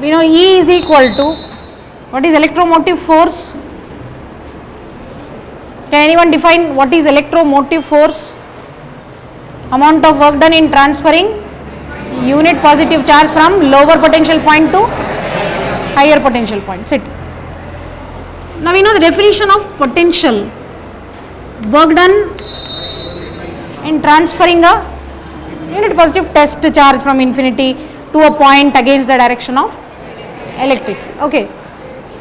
We know E is equal to, what is electromotive force? Can anyone define what is electromotive force? Amount of work done in transferring unit positive charge from lower potential point to higher potential point. Sit. Now we know the definition of potential. Work done in transferring a unit positive test charge from infinity to a point against the direction of electric field. Okay.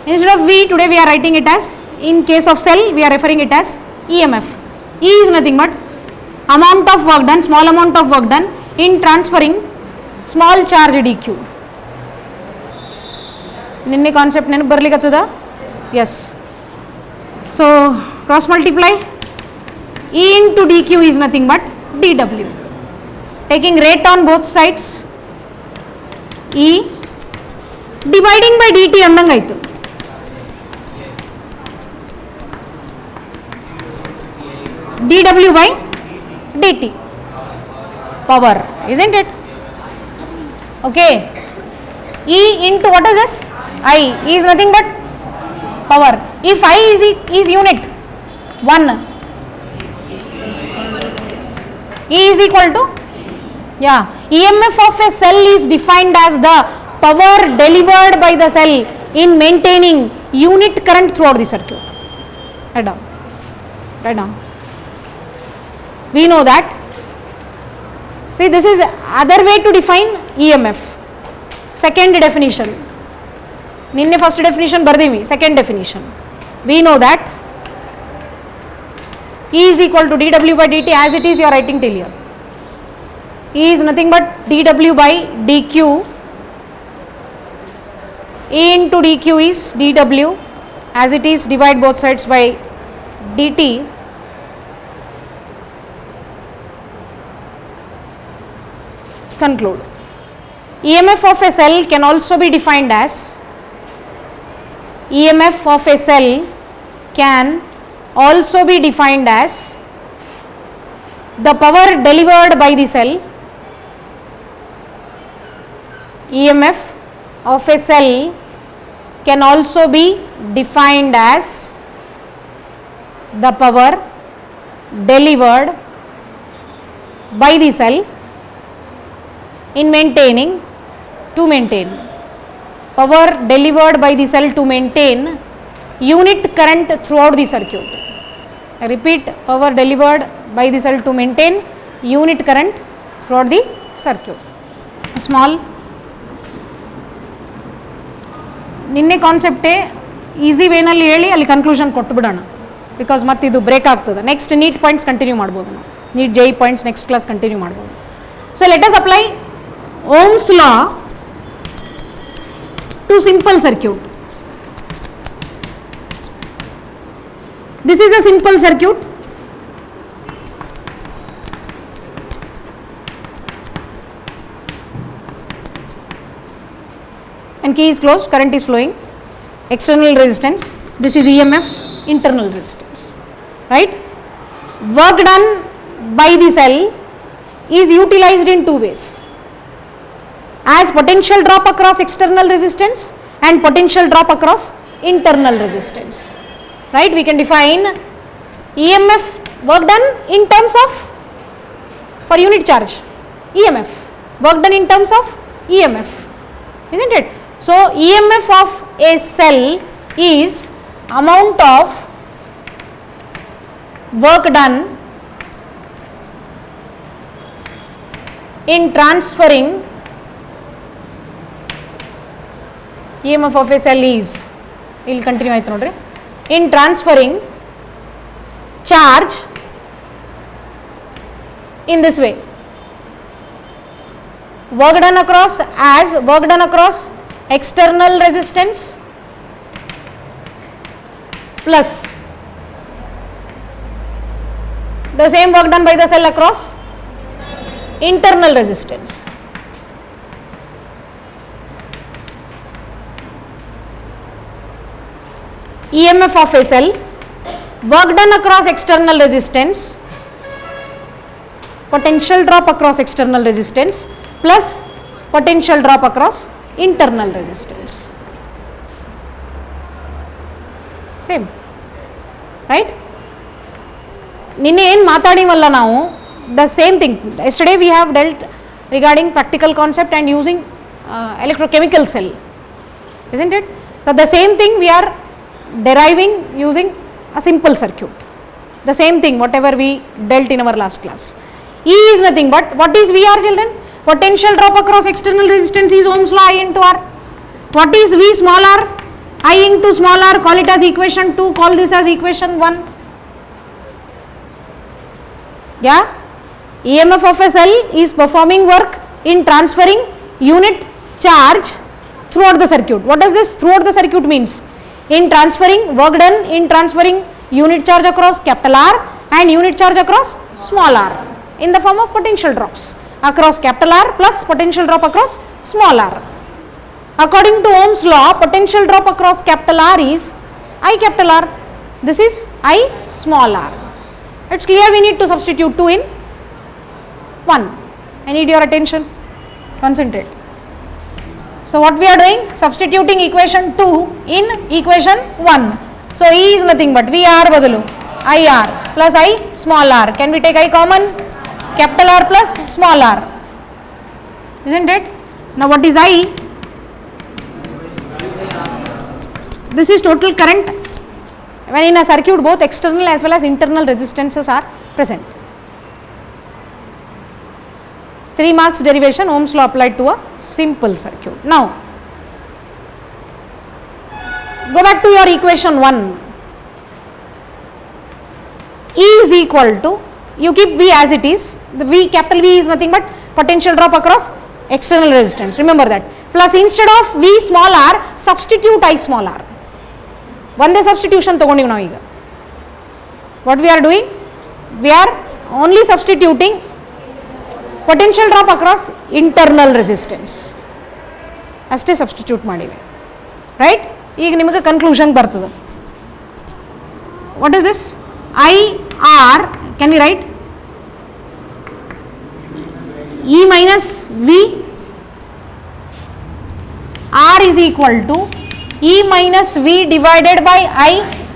Instead of V, today we are writing it as, in case of cell, we are referring it as EMF. E is nothing but amount of work done, small amount of work done in transferring small charge dq. Ninne concept nenu barligattada? Yes. So cross multiply, E into dq is nothing but dw. Taking rate on both sides, E dividing by dt andanga aitu. dw by dt, power, isn't it? Okay. E into what is this? I. E is nothing but power. If I is unit 1, E is equal to, yeah, EMF of a cell is defined as the power delivered by the cell in maintaining unit current throughout the circuit. Write down. Write down. We know that. See, this is other way to define EMF. Second definition. Ninne first definition bardimi. Second definition. We know that E is equal to dw by dt, as it is you are writing till here. E is nothing but dw by dq. E into dq is dw, as it is divide both sides by dt. Conclude. EMF of a cell can also be defined as, EMF of a cell can also be defined as the power delivered by the cell. EMF of a cell can also be defined as the power delivered by the cell in maintaining, to maintain, power delivered by the cell to maintain unit current throughout the circuit. I repeat, power delivered by the cell to maintain unit current throughout the circuit. Small. ನಿನ್ನೆ ಕಾನ್ಸೆಪ್ಟೇ easy ವೇನಲ್ಲಿ ಹೇಳಿ ಅಲ್ಲಿ conclusion ಕೊಟ್ಟು ಬಿಡೋಣ, because ಮತ್ತೆ ಇದು break ಆಗ್ತದೆ. Next NEET points continue ಮಾಡ್ಬೋದು ನಾವು, ನೀಟ್ ಜೈ ಪಾಯಿಂಟ್ಸ್ ನೆಕ್ಸ್ಟ್ ಕ್ಲಾಸ್ ಕಂಟಿನ್ಯೂ ಮಾಡ್ಬೋದು. So let us apply Ohm's law to simple circuit. This is a simple circuit. And key is closed, current is flowing. External resistance, this is EMF, internal resistance, right? Work done by the cell is utilized in two ways, as potential drop across external resistance and potential drop across internal resistance, right? We can define EMF work done in terms of, for unit charge, EMF work done in terms of EMF, isn't it? So EMF of a cell is amount of work done in transferring, EMF of a cell is, we will continue ಆಯ್ತು ನೋಡ್ರಿ, in transferring charge in this way. Work done across, as work done across external resistance plus the same work done by the cell across internal resistance. EMF of a cell, work done across external resistance, potential drop across external resistance plus potential drop across internal resistance. Same, right? ನಿನ್ನೆ ಏನು ಮಾತಾಡಿವಲ್ಲ ನಾವು, the same thing. Yesterday we have dealt regarding practical concept and using electrochemical cell, isn't it? So the same thing we are deriving using a simple circuit. The same thing whatever we dealt in our last class. E is nothing but, what is VR, children? Potential drop across external resistance is Ohm's law I into R. What is V small r? I into small r, call it as equation 2, call this as equation 1. Yeah? EMF of a cell is performing work in transferring unit charge throughout the circuit. What does this throughout the circuit means? In transferring, work done in transferring unit charge across capital R and unit charge across small r in the form of potential drops across capital R plus potential drop across small r. According to Ohm's law, potential drop across capital R is I capital R. This is I small r. It's clear, we need to substitute 2 in 1. I need your attention. Concentrate. So what we are doing? Substituting equation 2 in equation 1. So E is nothing but VR badalu IR plus I small r. Can we take I common? Capital R plus small r. Isn't it? Now what is I? This is total current when in a circuit both external as well as internal resistances are present. 3 marks derivation, Ohm's law applied to a simple circuit. Now go back to your equation 1. E is equal to, you keep V as it is, the V capital V is nothing but potential drop across external resistance, remember that, plus instead of V small r substitute I small r. One substitution ತಗೊಂಡಿವಿ ನಾವು ಈಗ. What we are doing? We are only substituting potential drop across internal resistance. ಅಷ್ಟೇ substitute ಮಾಡಿವಿ, right? ಈಗ ನಿಮಗೆ conclusion ಬರ್ತದೆ. What is this? I R, can we write? E minus V R is equal to E minus V divided by I.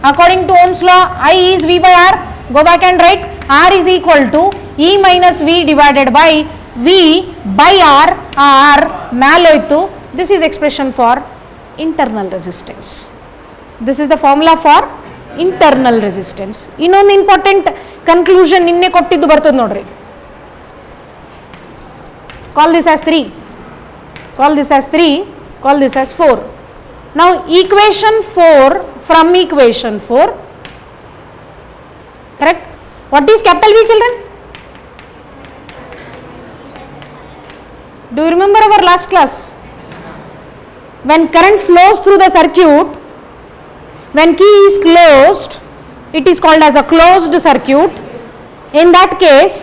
According to Ohm's law, I is V by R. Go back and write R is equal to E minus V divided by V by R. R maloitu. This is expression for internal resistance. This is the formula for internal resistance. ಇನ್ನೊಂದು important conclusion ನಿನ್ನೆ ಕೊಟ್ಟಿದ್ದು ಬರ್ತದೆ ನೋಡ್ರಿ. Call this as 3. Call this as 3. Call this as 4. Now equation 4, from equation 4, correct? What is capital V, children? Do you remember our last class? When current flows through the circuit, when key is closed, it is called as a closed circuit. In that case,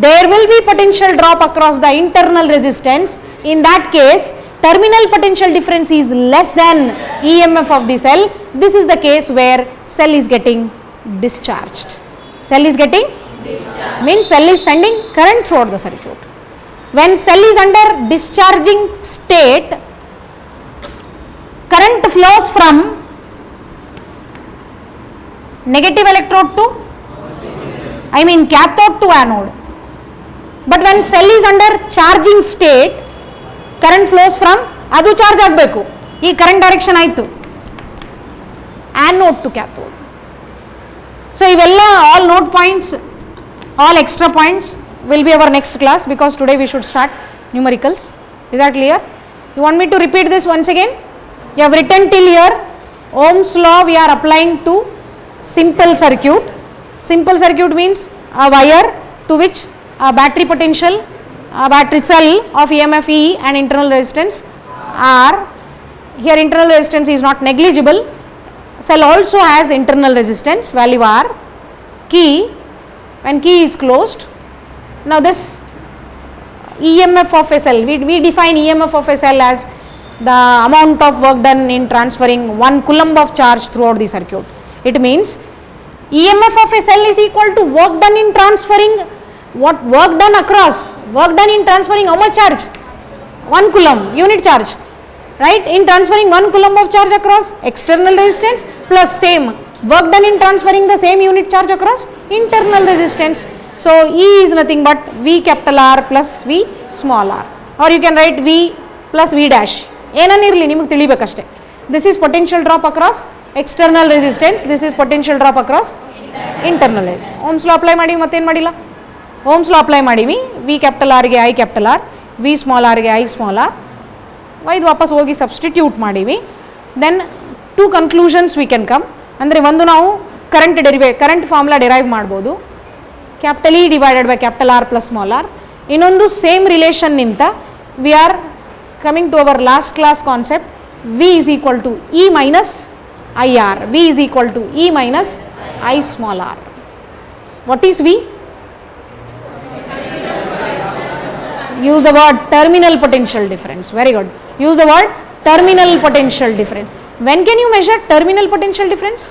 there will be potential drop across the internal resistance. In that case, terminal potential difference is less than EMF of the cell. This is the case where cell is getting discharged. Cell is getting discharged means cell is sending current throughout the circuit. When cell is under discharging state, current flows from negative electrode to, cathode to anode. But when cell is under charging state, current flows from, ಅದು charge ಆಗಬೇಕು, ಈ current direction ಆಯಿತು, anode to cathode. So ಇವೆಲ್ಲ all note points, all extra points will be our next class, because today we should start numericals. Is that clear? You want me to repeat this once again? You have written till here Ohm's law we are applying to simple circuit. Simple circuit means a wire to which a battery potential, a battery cell of EMF E and internal resistance R. Here internal resistance is not negligible. Cell also has internal resistance value R. Key, when key is closed. Now this EMF of a cell, we define EMF of a cell as the amount of work done in transferring 1 coulomb of charge throughout the circuit. It means EMF of a cell is equal to work done in transferring, what work done across, work done in transferring how much charge? 1 coulomb unit charge. right? In transferring 1 coulomb of charge across external resistance plus same work done in transferring the same unit charge across internal resistance. So E is nothing but V capital R plus V small r, or you can write V plus V dash. ಏನನ್ನಿರಲಿ ನಿಮಗೆ ತಿಳಿಬೇಕಷ್ಟೇ. This is potential drop across external resistance, this is potential drop across internal. Ohm's law apply ಮಾಡಿ ಮತ್ತೇನು ಮಾಡಿಲ್ಲ, Ohm's law apply ಮಾಡೀವಿ. V capital ಆರ್ಗೆ I capital R, V small ಆರ್ಗೆ I small R, ಇದು ವಾಪಸ್ ಹೋಗಿ ಸಬ್ಸ್ಟಿಟ್ಯೂಟ್ ಮಾಡೀವಿ. Then two conclusions we can come. ಅಂದರೆ ಒಂದು ನಾವು ಕರೆಂಟ್ ಫಾರ್ಮುಲಾ ಡಿರೈವ್ ಮಾಡ್ಬೋದು, capital E divided by capital R plus small R. ಇನ್ನೊಂದು ಸೇಮ್ ರಿಲೇಷನ್ನಿಂದ we are coming to our last class concept, V is equal to E minus I R, V is equal to E minus I small R. What is V? Use the word terminal potential difference. Very good. Use the word terminal potential difference. When can you measure terminal potential difference?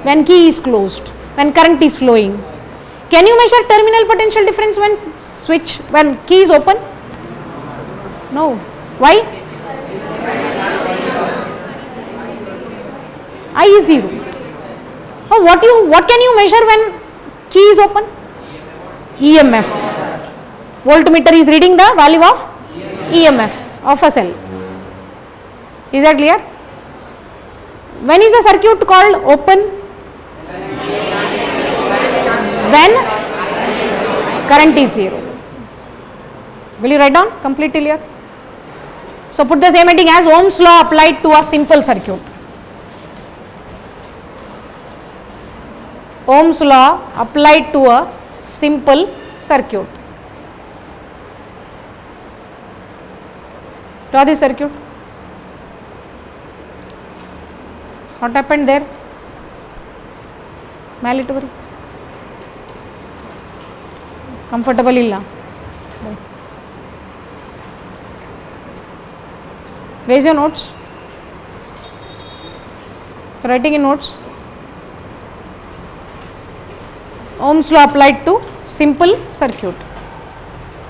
When key is closed, when current is flowing. Can you measure terminal potential difference when key is open? No. Why? I is 0. Oh, what can you measure when key is open? EMF. Voltmeter is reading the value of EMF of a cell. Is that clear? When is the circuit called open? When current is 0. Will you write down completely clear? So put the same heading as Ohm's law applied to a simple circuit. Ohm's law applied to a simple circuit. Draw the circuit. What happened there? Malitory. Comfortable illa. Where is your notes? Writing in notes. Ohm's law applied to simple circuit.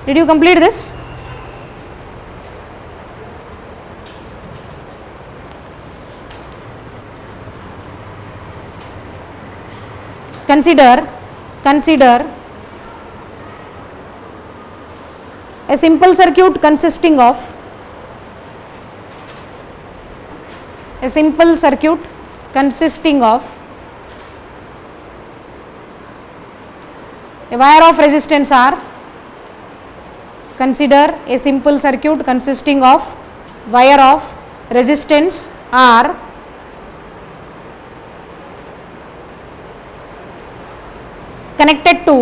Did you complete this? Consider a simple circuit consisting of a wire of resistance R. Consider a simple circuit consisting of wire of resistance R connected to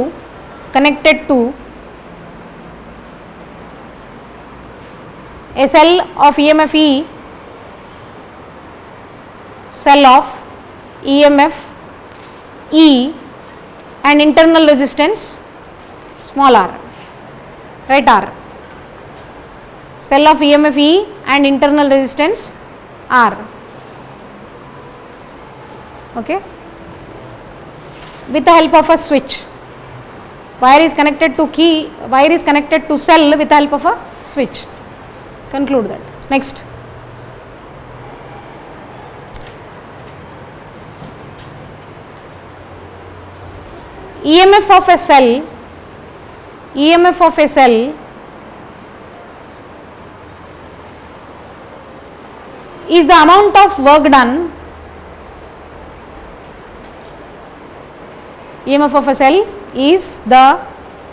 a cell of EMF E, and internal resistance small r, right, R. Cell of EMF E and internal resistance R. Okay. With the help of a switch, wire is connected to cell with the help of a switch. Conclude that. Next. EMF of a cell is the amount of work done. EMF of a cell is the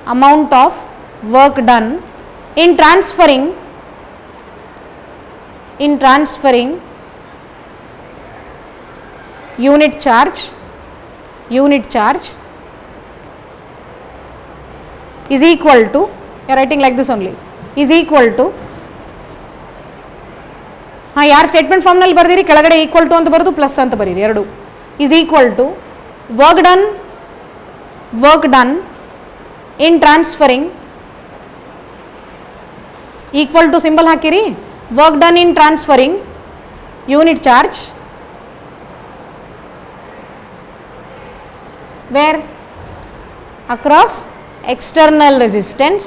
amount of work done in transferring unit charge is equal to, you are writing like this only, is equal to, ಯಾರು statement ಫಾರ್ಮ್ನಲ್ಲಿ ಬರ್ದಿರಿ ಕೆಳಗಡೆ equal to ಅಂತ ಬರೋದು plus ಅಂತ ಬರೀರಿ ಎರಡು, is equal to work done in transferring, equal to symbol ಹಾಕಿರಿ, work done in transferring unit charge where across external resistance,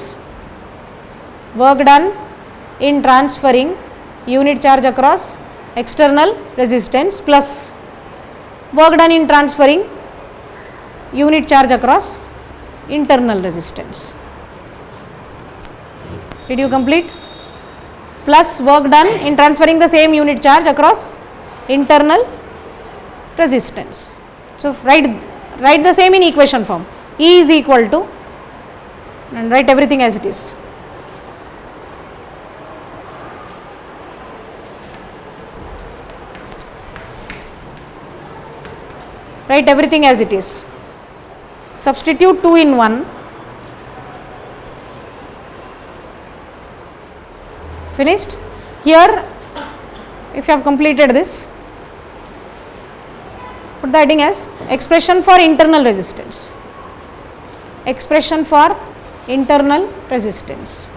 work done in transferring unit charge across external resistance plus work done in transferring unit charge across internal resistance. Did you complete? Plus work done in transferring the same unit charge across internal resistance. So write the same in equation form. E is equal to, and write everything as it is. Write everything as it is. Substitute 2 in 1. Finished? Here, if you have completed this, put the heading as expression for internal resistance. Expression for internal resistance.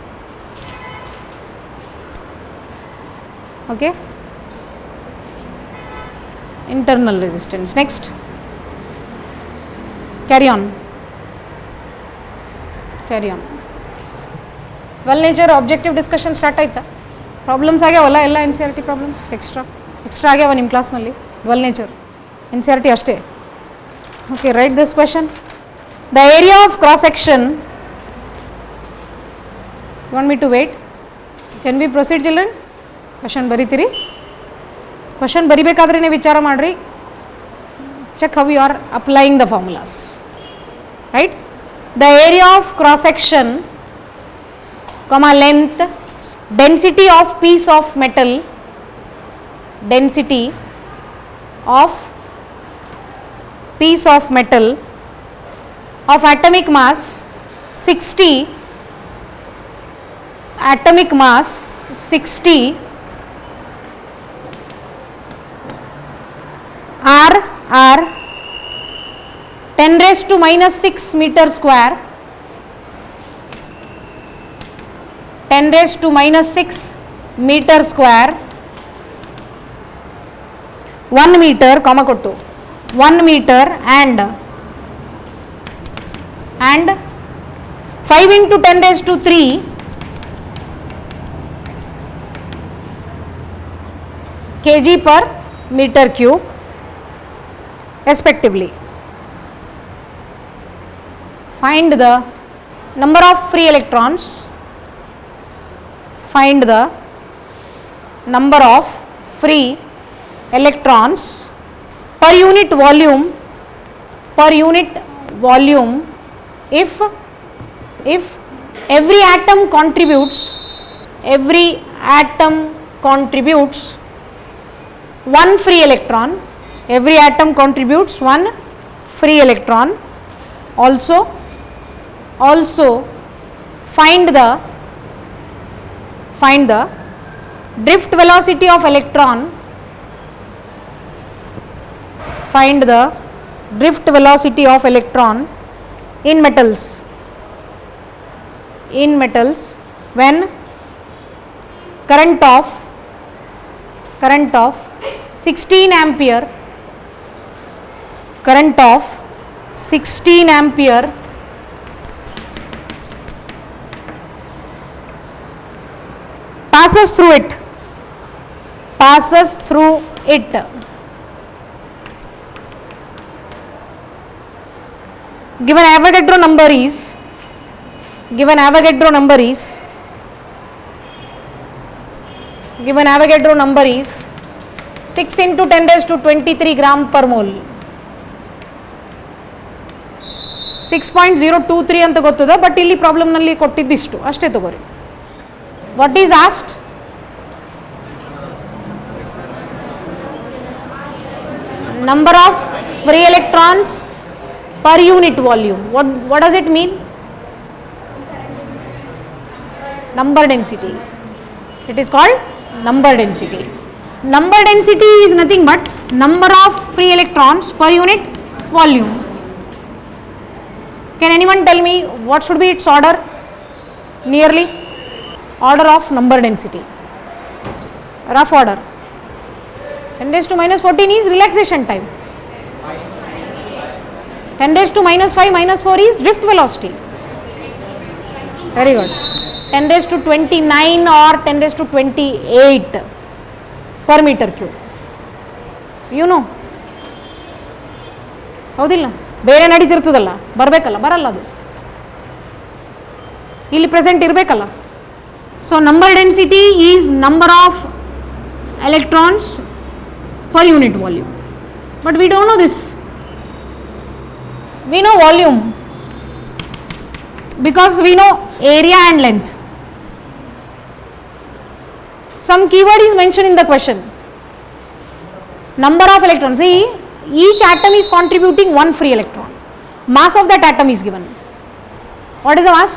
Okay? Internal resistance. Next. Carry on. Carry on. Well nature objective discussion start ಆಯ್ತಾ? Problems ಆಗ್ಯಾವಲ್ಲ ಎಲ್ಲ N C R T problems extra ಆಗ್ಯಾವ ನಿಮ್ಮ ಕ್ಲಾಸ್ನಲ್ಲಿ well nature N C R T ಅಷ್ಟೇ. Okay, right this question. The area of cross section, you want me to wait? Can we proceed children? Question ಬರೀತೀರಿ? Question ಬರಿಬೇಕಾದ್ರೇ ವಿಚಾರ ಮಾಡಿರಿ. Check how you are applying the formulas. Right? The area of cross section, length, density of piece of metal, density of piece of metal of atomic mass 60, atomic mass 60, R 10 raised to minus 6 meter square, 10 raised to minus 6 meter square, 1 meter, comma kottu, 1 meter and 5 into 10 raised to 3 kg per meter cube respectively. Find the number of free electrons. Find the number of free electrons per unit volume if every atom contributes one free electron. Every atom contributes one free electron. Also find the drift velocity of electron. Find the drift velocity of electron in metals. When current of 16 ampere passes through it. Given Avogadro number is 6 into 10 raised to 23 gram per mole. 6.023 ಅಂತ ಗೊತ್ತದ, but ಇಲ್ಲಿ problem ನಲ್ಲಿ ಕೊಟ್ಟಿದ್ದಿಷ್ಟು ಅಷ್ಟೇ ತಗೋರಿ. What is asked? Number of free electrons per unit volume. What does it mean? Number density. It is called number density. Number density is nothing but number of free electrons per unit volume. Can anyone tell me what should be its order? Nearly order of number density. Rough order. 10 raised to minus 14 is relaxation time. 10 raised to minus 5 minus 4 is drift velocity. Very good. 10 raised to 29 or 10 raised to 28 per meter cube. You know. ಹೌದಿಲ್ಲ, ಬೇರೆ ನಡೀತಿರ್ತದಲ್ಲ, ಬರಬೇಕಲ್ಲ, ಬರಲ್ಲ ಅದು, ಇಲ್ಲಿ present ಇರಬೇಕಲ್ಲ. So number density is number of electrons per unit volume. But we don't no this. We know volume because we know area and length. Some keyword is mentioned in the question. Number of electrons. See, each atom is contributing one free electron. Mass of that atom is given. What is the mass?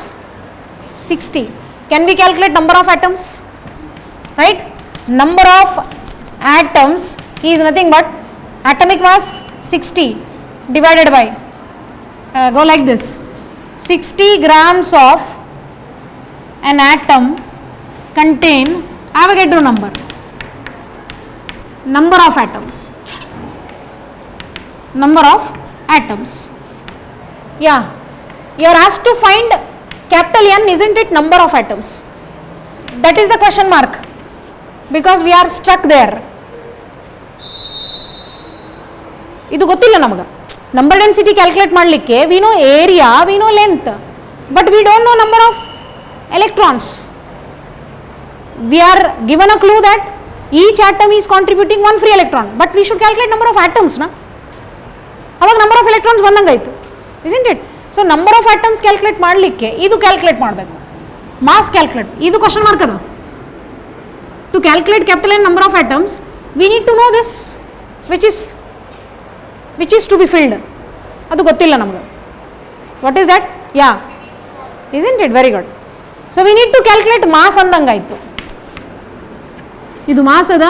60. Can we calculate number of atoms? Right? Number of atoms is nothing but atomic mass 60 divided by go like this, 60 grams of an atom contain Avogadro number of atoms, yeah, you are asked to find capital N, isn't it, number of atoms. That is the question mark because we are stuck there. ಇದು ಗೊತ್ತಿಲ್ಲ ನಮಗೆ. Number density calculate ಮಾಡಲಿಕ್ಕೆ we know area, we know length, but we don't know number of electrons. We are given a clue that each atom is contributing one free electron, but we should calculate number of ಆಟಮ್ಸ್ನ. ಅವಾಗ number of electrons ಬಂದಂಗಾಯ್ತು, isn't it? So number of atoms calculate ಮಾಡಲಿಕ್ಕೆ ಇದು calculate ಮಾಡಬೇಕು, mass calculate. ಇದು question mark ಅದು. To calculate capital N number of atoms V need to know this which is to be filled. ಅದು ಗೊತ್ತಿಲ್ಲ ನಮಗೆ. What is that? Yeah, isn't it? Very good. So we need to calculate mass ಅಂದಂಗಾಯ್ತು. ಇದು mass ಅದ,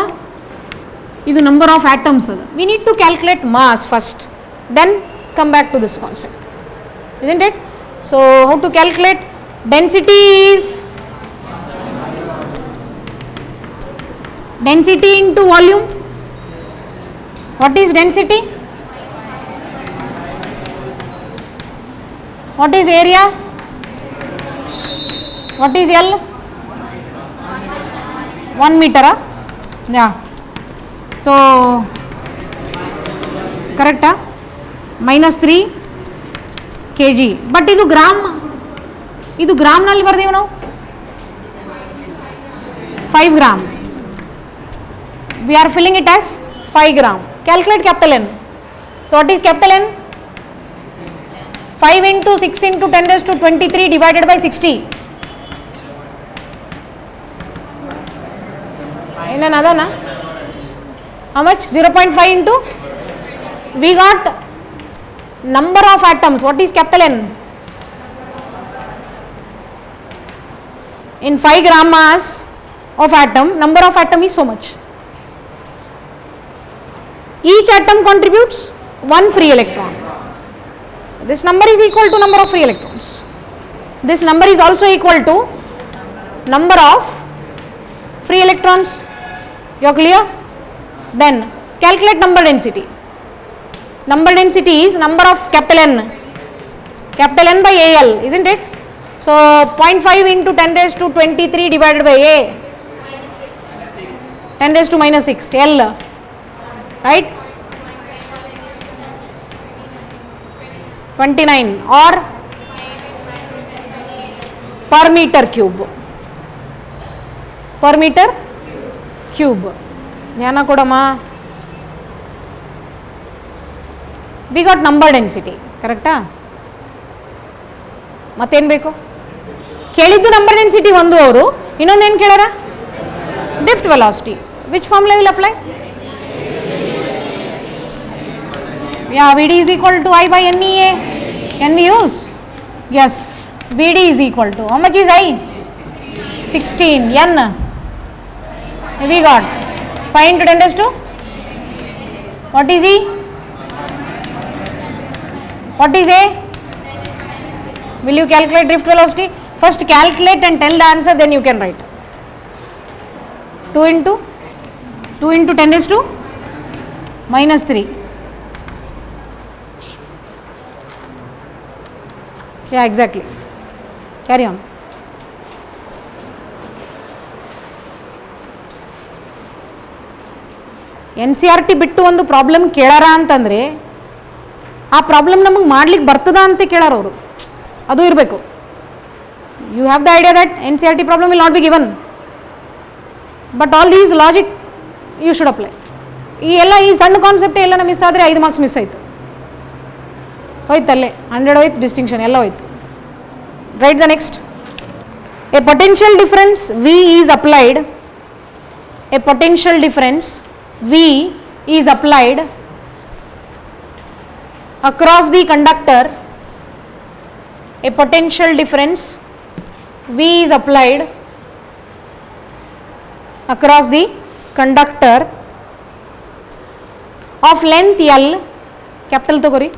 ಇದು number of atoms ಅದ. We need to calculate mass first, then come back to this concept, isn't it? So how to calculate? Density is density into volume. What is density? What is area? What is L? 1 meter. Yeah. So correct? -3 kg. But ಇದು gram ನಲ್ಲಿ ಬರ್ದೇವು ನಾವು. 5 gram. We are filling it as 5 gram. Calculate capital N. So what is capital N? 5 into 6 into 10 raised to 23 divided by 60. In another, na? How much? 0.5 into? We got number of atoms. What is capital N? In 5 gram mass of atom, number of atom is so much. Each atom contributes one free electron. This number is equal to number of free electrons. This number is also equal to number of free electrons. You are clear? Then calculate number density. Number density is number of capital N by AL, isn't it? So 0.5 into 10 raised to 23 divided by A, 10 raised to -6, L, right? 29 or per meter cube. ಜ್ಞಾನ ಕೊಡಮ್ಮ. We got number density, ಕರೆಕ್ಟಾ? ಮತ್ತೇನು ಬೇಕು? ಕೇಳಿದ್ದು number density ಒಂದು, ಅವರು ಇನ್ನೊಂದೇನು ಕೇಳ್ಯಾರ? Drift velocity. Which formula will apply? Yeah, Vd is equal to I by NEA. Can we use? Yes, Vd is equal to, how much is I? 16. N we got 5 into 10 raised to, what is E? What is A? Will you calculate drift velocity? First calculate and tell the answer, then you can write. 2 into 10 raised to -3. Yeah, exactly. Carry on. N C R T ಬಿಟ್ಟು ಒಂದು problem ಕೇಳಾರ ಅಂತಂದರೆ ಆ problem ನಮಗೆ ಮಾಡ್ಲಿಕ್ಕೆ ಬರ್ತದ ಅಂತ ಕೇಳಾರ ಅವರು, ಅದು ಇರಬೇಕು. You have the idea that N C R T problem will not be given, but all these logic you should apply. ಈ ಎಲ್ಲ ಈ ಸಣ್ಣ ಕಾನ್ಸೆಪ್ಟ್ ಎಲ್ಲ ಮಿಸ್ ಆದರೆ 5 ಮಾರ್ಕ್ಸ್ ಮಿಸ್ ಆಯಿತು, ಹೋಯ್ತು ಅಲ್ಲೇ 100 ಹೋಯ್ತು, ಡಿಸ್ಟಿಂಕ್ಷನ್ ಎಲ್ಲ ಹೋಯ್ತು. Write the next. A potential difference V is applied. A potential difference V is applied across the conductor. A potential difference V is applied across the conductor of length L, capital togori,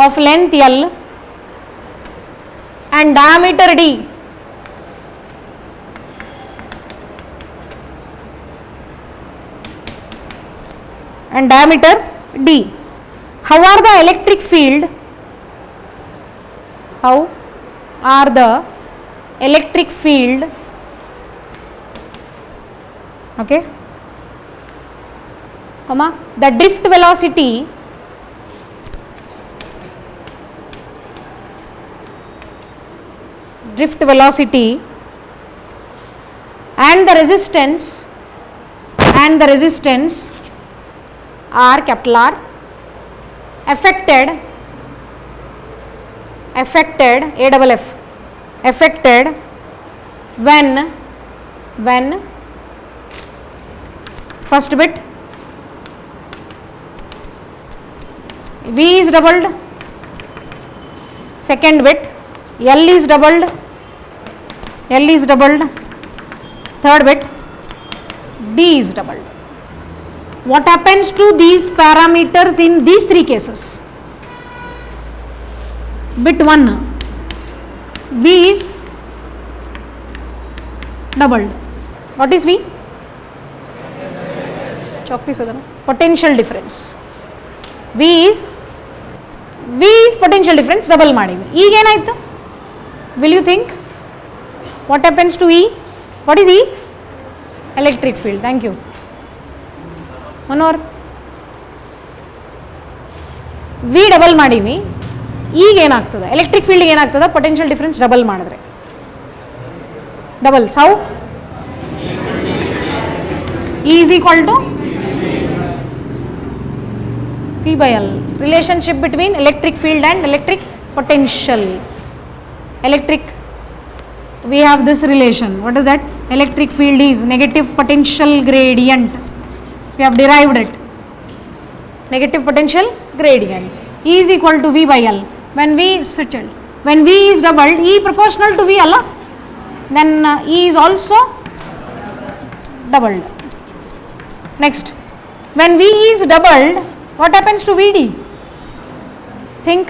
of length L and diameter D. And diameter D. How are the electric field? How are the electric field? Okay. Comma. The drift velocity and the resistance are capital R affected when first bit V is doubled, second bit L is doubled, third bit D is doubled. What happens to these parameters in these 3 cases? Bit 1 V is doubled. What is V? Potential difference. V is potential difference double ಮಾಡಿವಿ. ಈಗ ಏನಾಯಿತು? Will you think? What happens to E? What is E? Electric field. Thank you. Manor. V double ಮಾಡೀವಿ, ಈಗ ಏನಾಗ್ತದೆ? Electric field ಏನಾಗ್ತದೆ? Potential difference double ಮಾಡಿದ್ರೆ doubles. How? E is equal to P by L. Relationship between electric field and electric potential. Electric, we have this relation. What is that? Electric field is negative potential gradient. We have derived it. Negative potential gradient. E is equal to V by L. When V is doubled, E proportional to V, Allah. Then E is also doubled. Next, when V is doubled, what happens to VD? Think.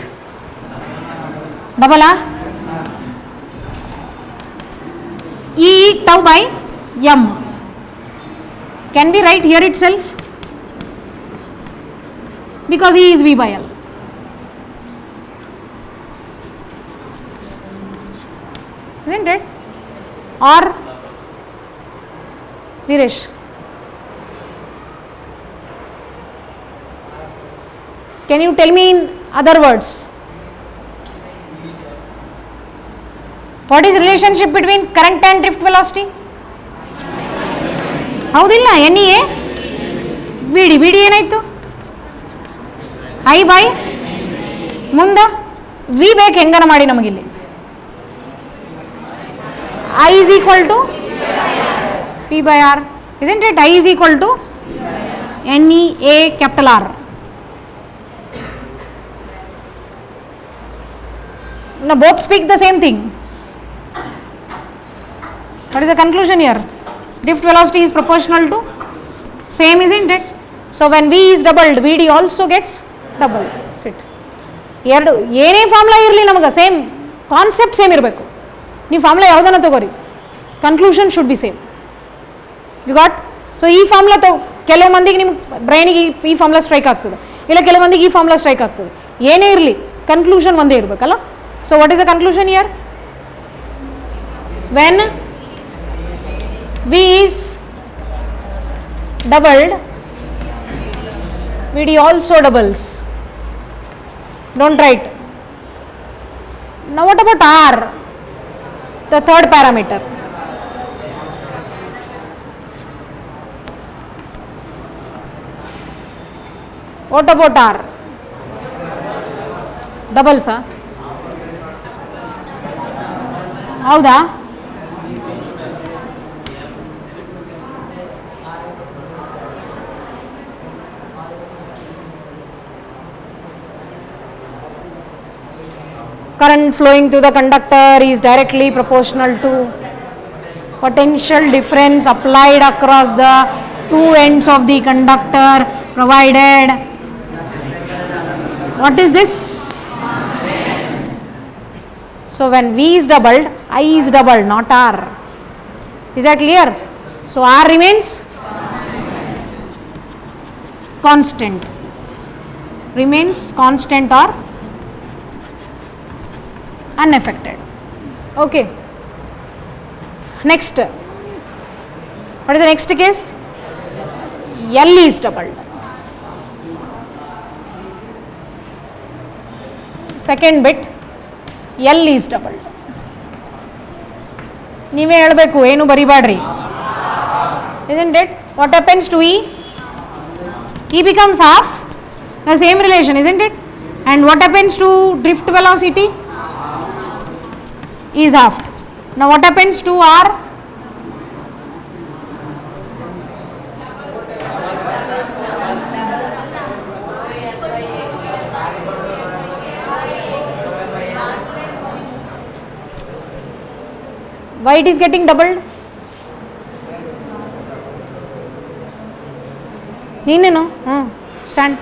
Double E tau by M. Can we write here itself? Because E is V by L. Isn't it? Or Viresh? Can you tell me in other words? What is relationship between current and drift velocity? ಹೌದಿಲ್ಲ? NEA VD ಏನಾಯ್ತು? I by ಮುಂದೆ V ಬೇಕು ಹೆಂಗನ ಮಾಡಿ ನಮಗಿಲ್ಲಿ. I is equal to P by R. Isn't it? I is equal to NEA capital R. Now both speak the same thing. What is the conclusion here? Drift velocity is proportional to same, isn't it? So when V is doubled, VD also gets doubled. Sit. ಎರಡು ಏನೇ formula ಇರಲಿ ನಮಗೆ same concept same ಇರಬೇಕು. ನೀವು formula ಯಾವುದನ್ನ ತಗೋರಿ, conclusion should be same. You got? So ಈ formula ಕೆಲವು ಮಂದಿಗೆ ನಿಮ್ಮ ಬ್ರೈನಿಗೆ ಈ ಫಾರ್ಮುಲಾ ಸ್ಟ್ರೈಕ್ ಆಗ್ತದೆ, ಇಲ್ಲ ಕೆಲವು ಮಂದಿಗೆ ಈ ಫಾರ್ಮುಲಾ ಸ್ಟ್ರೈಕ್ ಆಗ್ತದೆ. ಏನೇ ಇರಲಿ ಕನ್ಕ್ಲೂಷನ್ ಒಂದೇ ಇರಬೇಕಲ್ಲ. So what is the conclusion here? when V is doubled, VD also doubles. Don't write. Now what about R, the third parameter? What about R? Doubles, huh? ಹೌದಾ? Current flowing to the conductor is directly proportional to potential difference applied across the two ends of the conductor provided. What is this? So when V is doubled, I is doubled, not R. Is that clear? So R remains constant. Remains constant or unaffected. Okay. Next. What is the next case? L is doubled. Second bit. L is doubled. ನೀವೇ ಹೇಳಬೇಕು, ಏನು ಬರಿಬೇಡ್ರಿ. Isn't it? What happens to E? E becomes half. The same relation, isn't it? And what happens to drift velocity? E is half. Now what happens to R? Why it is getting doubled? ನೀನೇನು stand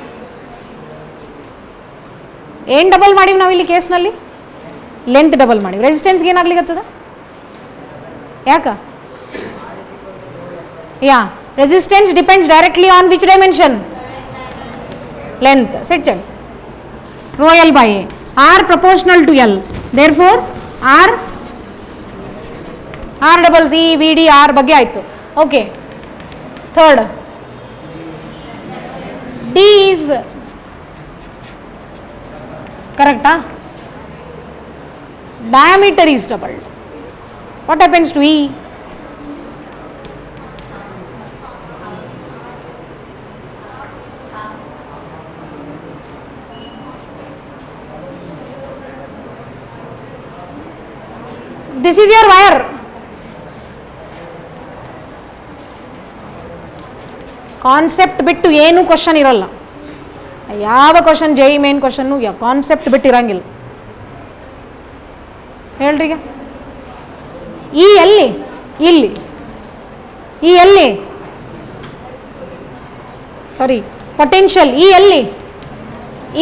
ಏನು double ಮಾಡಿವಿ ನಾವು ಇಲ್ಲಿ ಕೇಸ್ನಲ್ಲಿ? Length double ಮಾಡಿವಿ. ರೆಸಿಸ್ಟೆನ್ಸ್ಗೆ ಏನಾಗ್ಲಿಕ್ಕತ್ತದ? ಯಾಕ? Yeah, resistance depends directly on which dimension? Length. Set check. Rho L by A. R proportional to L. Therefore R double C VD R ಬಗ್ಗೆ ಆಯಿತು. Okay. Third, D is correcta? Diameter is doubled. What happens to E? This is your wire. Concept ಬಿಟ್ಟು ಏನೂ question ಇರಲ್ಲ. ಯಾವ question ಜೈ main question concept ಬಿಟ್ಟು ಇರಂಗಿಲ್ಲ. ಹೇಳ್ರಿ ಈಗ. ಈ ಎಲ್ಲಿ? ಇಲ್ಲಿ. ಈ ಎಲ್ಲಿ? ಸಾರಿ, ಪೊಟೆನ್ಷಿಯಲ್ ಈ ಎಲ್ಲಿ?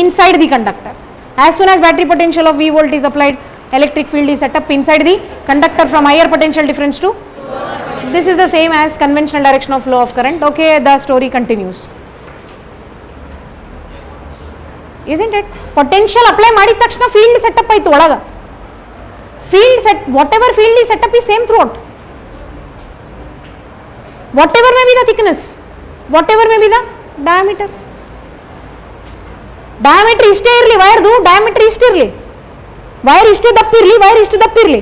Inside the conductor. As soon as battery potential of V volt is applied, electric field is set up inside the conductor from higher potential difference to. This is the same as conventional direction of flow of current. Okay, the story continues. Isn't it? Potential apply ಮಾಡಿದ ತಕ್ಷಣ field set up ಆಯ್ತು ಒಳಗ. Field set, whatever field is set up is same throughout. Whatever may be the thickness, whatever may be the diameter. Diameter ಇಷ್ಟೇ ಇರಲಿ, ವೈರ್ದು diameter ಇಷ್ಟೇ ಇರಲಿ, wire ಇಷ್ಟೇ ದಪ್ಪ ಇರಲಿ, ವೈರ್ ಇಷ್ಟೇ ದಪ್ಪ ಇರಲಿ.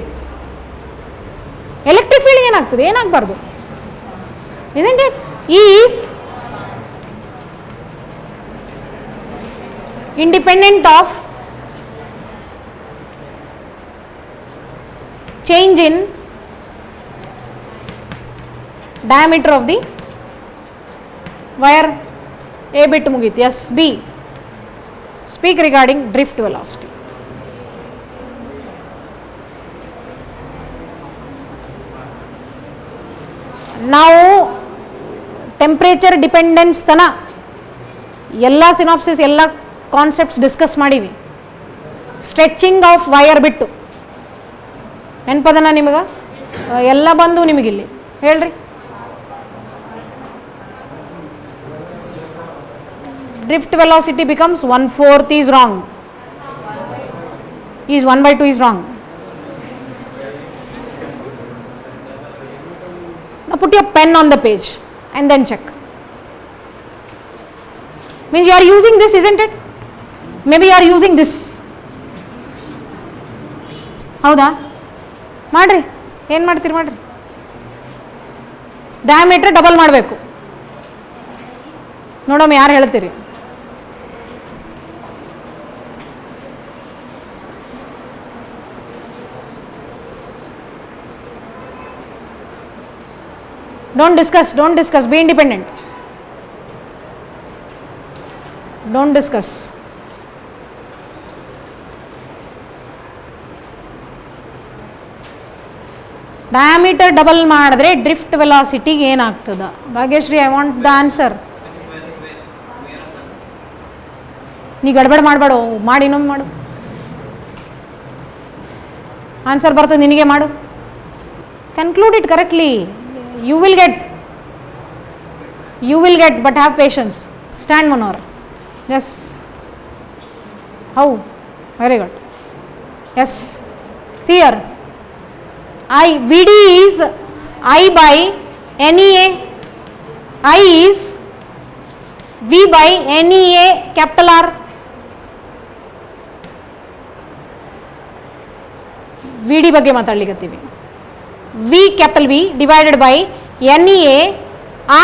ಎಲೆಕ್ಟ್ರಿಕ್ ಫೀಲ್ಡ್ ಏನಾಗ್ತದೆ? ಏನಾಗಬಾರ್ದು. Isn't it? E is independent of change in diameter of the wire. A bit ಮುಗೀತು. Yes. B, speak regarding drift velocity. ನಾವು ಟೆಂಪ್ರೇಚರ್ ಡಿಪೆಂಡೆನ್ಸ್ ತನ ಎಲ್ಲ ಸಿನಾಪ್ಸಿಸ್ ಎಲ್ಲ ಕಾನ್ಸೆಪ್ಟ್ಸ್ ಡಿಸ್ಕಸ್ ಮಾಡೀವಿ. ಸ್ಟ್ರೆಚಿಂಗ್ ಆಫ್ ವೈರ್ ಬಿಟ್ಟು ನೆನಪದನ ನಿಮಗೆ? ಎಲ್ಲ ಬಂದು ನಿಮಗಿಲ್ಲಿ ಹೇಳ್ರಿ. drift velocity becomes 1/4 is wrong, is 1/2 is wrong. Now put your pen on the page and then check. Means you are using this, isn't it? Maybe you are using this. ಹೌದಾ? ಮಾಡ್ರಿ, ಏನು ಮಾಡ್ತೀರಿ ಮಾಡ್ರಿ. ಡಯಾಮೀಟರ್ ಡಬಲ್ ಮಾಡಬೇಕು. ನೋಡಮ್ಮ ಯಾರು ಹೇಳ್ತೀರಿ? Don't discuss, be independent. Don't discuss. Diameter double ಮಾಡಿದ್ರೆ ಡ್ರಿಫ್ಟ್ ವೆಲಾಸಿಟಿಗೆ ಏನಾಗ್ತದ? Bhagyashree, I want the answer. ನೀ ಗಡ್ಬಡ ಮಾಡಬೇಡ, ಮಾಡಿ ಇನ್ನೊಮ್ಮೆ ಮಾಡು. ಆನ್ಸರ್ ಬರ್ತದೆ ನಿನಗೆ, ಮಾಡು. Conclude it correctly. You will get, but have patience. Stand, Manohar. Yes. How? Very good. Yes. See here. VD is I by NEA. I is V by NEA capital R. VD ಬಗ್ಗೆ ಮಾತಾಡ್ಲಿಕತ್ತೀವಿ. V capital V divided by NEA,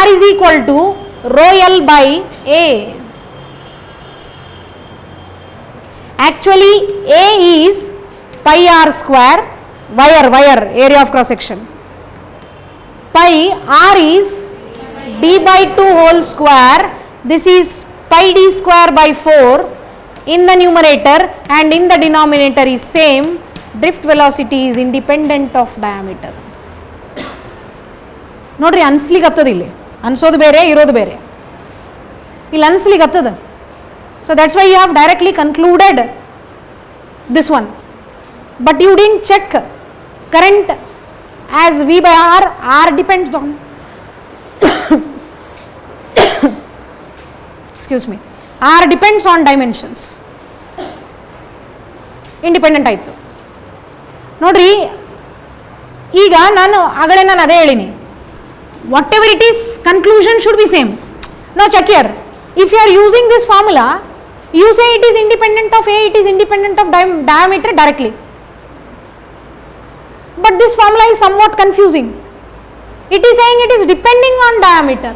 R is equal to rho L by A. Actually A is pi R square, wire area of cross section. Pi R is D by 2 whole square. This is pi D square by 4 in the numerator, and in the denominator is same. Drift velocity is independent of diameter. ನೋಡ್ರಿ, ಅನ್ಸ್ಲಿಕ್ಕೆ ಹತ್ತದ. ಇಲ್ಲಿ ಅನ್ಸೋದು ಬೇರೆ, ಇರೋದು ಬೇರೆ. ಇಲ್ಲಿ ಅನ್ಸ್ಲಿಕ್ಕೆ ಹತ್ತದ. So that's why you have directly concluded this one, but you didn't check current as V by R. R depends on excuse me, R depends on dimensions. Independent ಆಯಿತು ನೋಡ್ರಿ. ಈಗ ನಾನು ಅದೇ ಹೇಳಿನಿ, whatever it is, conclusion should be same. Now check here. If you are using this formula, you say it is independent of A, it is independent of diameter directly. But this formula is somewhat confusing. It is saying it is depending on diameter.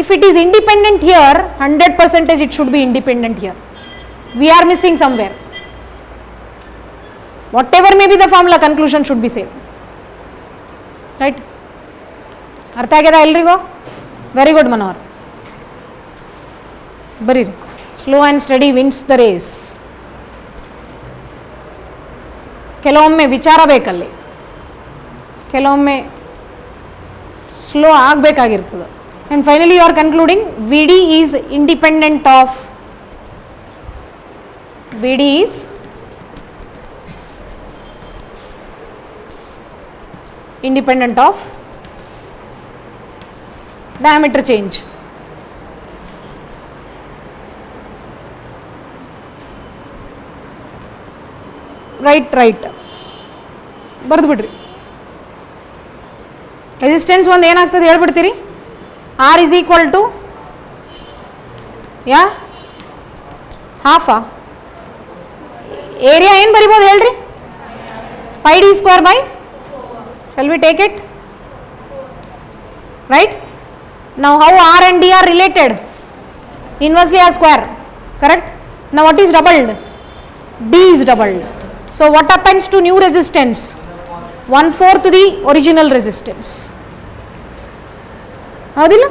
If it is independent here, 100% it should be independent here. We are missing somewhere. Whatever may be the formula, conclusion should be same. Right? ಅರ್ಥ ಆಗ್ಯದ ಎಲ್ರಿಗೂ? Very good Manohar. ಬರೀರಿ. Slow and steady wins the race. ಕೆಲವೊಮ್ಮೆ ವಿಚಾರ ಬೇಕಲ್ಲಿ, ಕೆಲವೊಮ್ಮೆ slow ಆಗಬೇಕಾಗಿರ್ತದೆ. And finally you are concluding VD is independent of diameter change. Right. ಬರೆದು ಬಿಡ್ರಿ. ರೆಸಿಸ್ಟೆನ್ಸ್ ಒಂದು ಏನಾಗ್ತದೆ ಹೇಳ್ಬಿಡ್ತೀರಿ? R is equal to ಹಾಫಾ ಏರಿಯಾ ಏನು ಬರಿಬೋದು ಹೇಳ್ರಿ? pi d square by, shall we take it? Right? Now how R and D are related? Inversely as square, correct? Now what is doubled? D is doubled. So what happens to new resistance? 1/4 the original resistance. ಹೌದಿಲ್ಲ?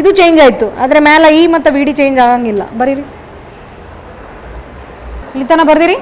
ಇದು change ಆಯಿತು, ಆದರೆ ಮೇಲೆ E ಮತ್ತು VD change ಆಗಂಗಿಲ್ಲ. ಬರೀರಿ, ಇಲ್ಲಿ ತನಕ ಬರ್ದಿರಿ.